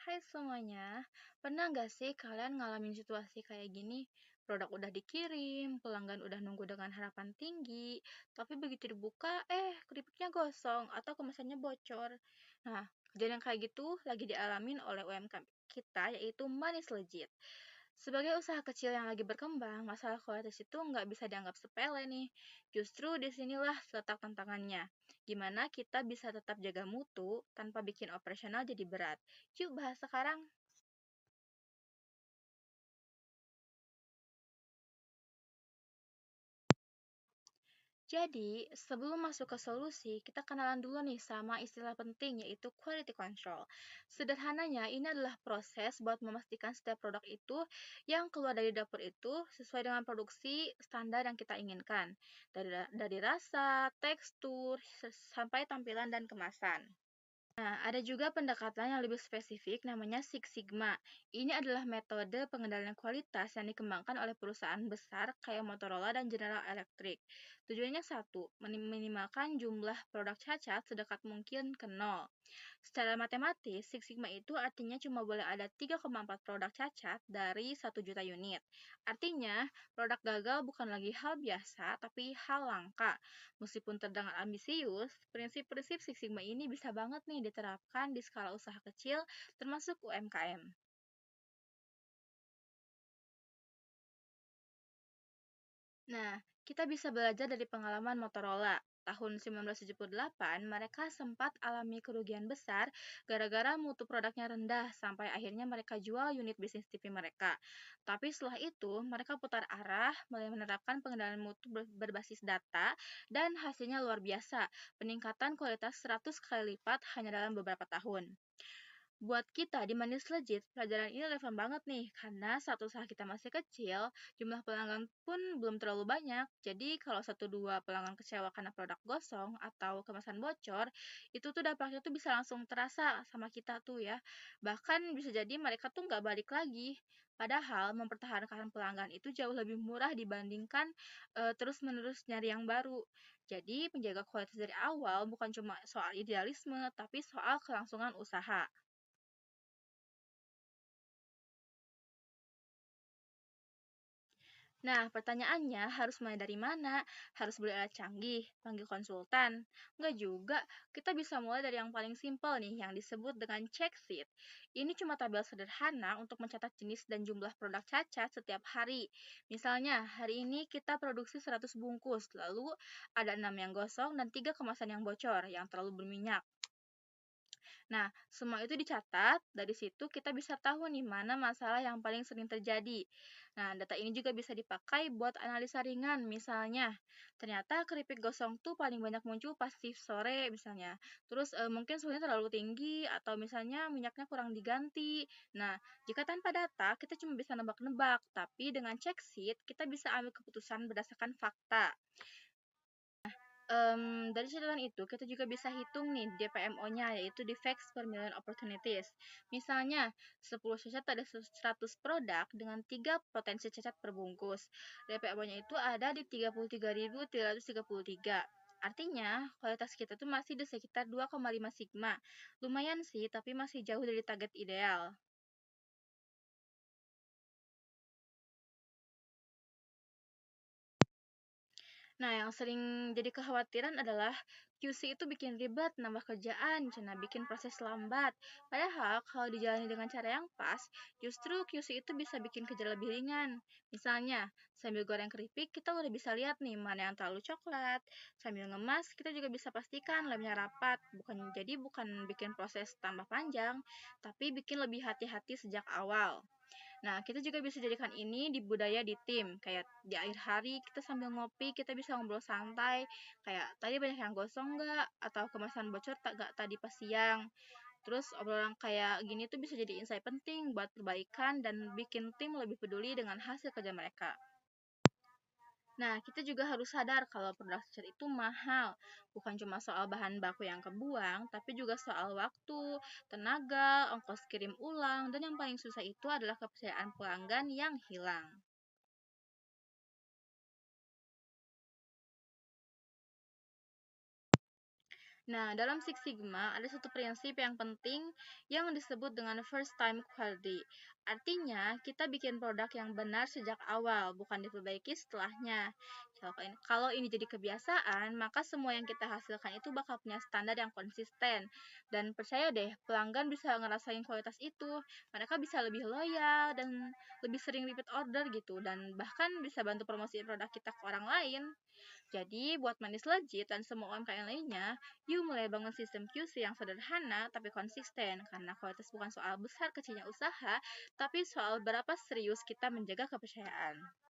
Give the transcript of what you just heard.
Hai semuanya, pernah nggak sih kalian ngalamin situasi kayak gini? Produk udah dikirim, pelanggan udah nunggu dengan harapan tinggi, tapi begitu dibuka, keripiknya gosong atau kemasannya bocor. Nah, kejadian kayak gitu lagi dialamin oleh UMKM kita, yaitu Manis Legit. Sebagai usaha kecil yang lagi berkembang, masalah kualitas itu nggak bisa dianggap sepele nih. Justru disinilah letak tantangannya. Gimana kita bisa tetap jaga mutu tanpa bikin operasional jadi berat. Yuk bahas sekarang. Jadi, sebelum masuk ke solusi, kita kenalan dulu nih sama istilah penting yaitu quality control. Sederhananya, ini adalah proses buat memastikan setiap produk itu yang keluar dari dapur itu sesuai dengan produksi standar yang kita inginkan. Dari rasa, tekstur, sampai tampilan dan kemasan. Nah, ada juga pendekatan yang lebih spesifik namanya Six Sigma. Ini adalah metode pengendalian kualitas yang dikembangkan oleh perusahaan besar kayak Motorola dan General Electric. Tujuannya satu, meminimalkan jumlah produk cacat sedekat mungkin ke nol. Secara matematis, Six Sigma itu artinya cuma boleh ada 3,4 produk cacat dari 1 juta unit. Artinya, produk gagal bukan lagi hal biasa, tapi hal langka. Meskipun terdengar ambisius, prinsip-prinsip Six Sigma ini bisa banget nih diterapkan di skala usaha kecil, termasuk UMKM. Nah, kita bisa belajar dari pengalaman Motorola. Tahun 1978, mereka sempat alami kerugian besar gara-gara mutu produknya rendah sampai akhirnya mereka jual unit bisnis TV mereka. Tapi setelah itu, mereka putar arah, mulai menerapkan pengendalian mutu berbasis data dan hasilnya luar biasa. Peningkatan kualitas 100 kali lipat hanya dalam beberapa tahun. Buat kita di Manis Legit, pelajaran ini relevan banget nih, karena saat usaha kita masih kecil, jumlah pelanggan pun belum terlalu banyak. Jadi kalau satu dua pelanggan kecewa karena produk gosong atau kemasan bocor, itu tuh dampaknya tuh bisa langsung terasa sama kita tuh ya. Bahkan bisa jadi mereka tuh nggak balik lagi. Padahal mempertahankan pelanggan itu jauh lebih murah dibandingkan terus-menerus nyari yang baru. Jadi menjaga kualitas dari awal bukan cuma soal idealisme, tapi soal kelangsungan usaha. Nah, pertanyaannya harus mulai dari mana? Harus beli alat canggih, panggil konsultan? Enggak juga, kita bisa mulai dari yang paling simpel nih, yang disebut dengan check sheet. Ini cuma tabel sederhana untuk mencatat jenis dan jumlah produk cacat setiap hari. Misalnya, hari ini kita produksi 100 bungkus, lalu ada 6 yang gosong dan 3 kemasan yang bocor, yang terlalu berminyak. Nah, semua itu dicatat, dari situ kita bisa tahu nih mana masalah yang paling sering terjadi. Nah, data ini juga bisa dipakai buat analisa ringan, misalnya, ternyata keripik gosong tuh paling banyak muncul pas shift sore misalnya. Terus mungkin suhunya terlalu tinggi atau misalnya minyaknya kurang diganti. Nah, jika tanpa data, kita cuma bisa nebak-nebak, tapi dengan check sheet, kita bisa ambil keputusan berdasarkan fakta. Dari catatan itu kita juga bisa hitung nih DPMO-nya yaitu Defects per Million Opportunities. Misalnya 10 cacat ada 100 produk dengan 3 potensi cacat per bungkus. DPMO-nya itu ada di 33.333. Artinya, kualitas kita tuh masih di sekitar 2,5 sigma. Lumayan sih, tapi masih jauh dari target ideal. Nah, yang sering jadi kekhawatiran adalah QC itu bikin ribet, nambah kerjaan, cina bikin proses lambat. Padahal kalau dijalani dengan cara yang pas, justru QC itu bisa bikin kerja lebih ringan. Misalnya, sambil goreng keripik, kita udah bisa lihat nih mana yang terlalu coklat. Sambil ngemas, kita juga bisa pastikan lemnya rapat. Bukan bikin proses tambah panjang, tapi bikin lebih hati-hati sejak awal. Nah, kita juga bisa jadikan ini di budaya di tim. Kayak di akhir hari kita sambil ngopi, kita bisa ngobrol santai. Kayak tadi banyak yang gosong nggak? Atau kemasan bocor tak gak tadi pas siang. Terus obrolan kayak gini tuh bisa jadi insight penting buat perbaikan dan bikin tim lebih peduli dengan hasil kerja mereka. Nah, kita juga harus sadar kalau produk cat itu mahal. Bukan cuma soal bahan baku yang kebuang, tapi juga soal waktu, tenaga, ongkos kirim ulang, dan yang paling susah itu adalah kepercayaan pelanggan yang hilang. Nah, dalam Six Sigma ada satu prinsip yang penting yang disebut dengan first time quality. Artinya, kita bikin produk yang benar sejak awal, bukan diperbaiki setelahnya. Kalau ini jadi kebiasaan, maka semua yang kita hasilkan itu bakal punya standar yang konsisten. Dan percaya deh, pelanggan bisa ngerasain kualitas itu. Mereka bisa lebih loyal dan lebih sering repeat order gitu. Dan bahkan bisa bantu promosi produk kita ke orang lain. Jadi, buat Manis Legit dan semua UMKM lainnya, yuk mulai bangun sistem QC yang sederhana tapi konsisten. Karena kualitas bukan soal besar kecilnya usaha, tapi soal berapa serius kita menjaga kepercayaan.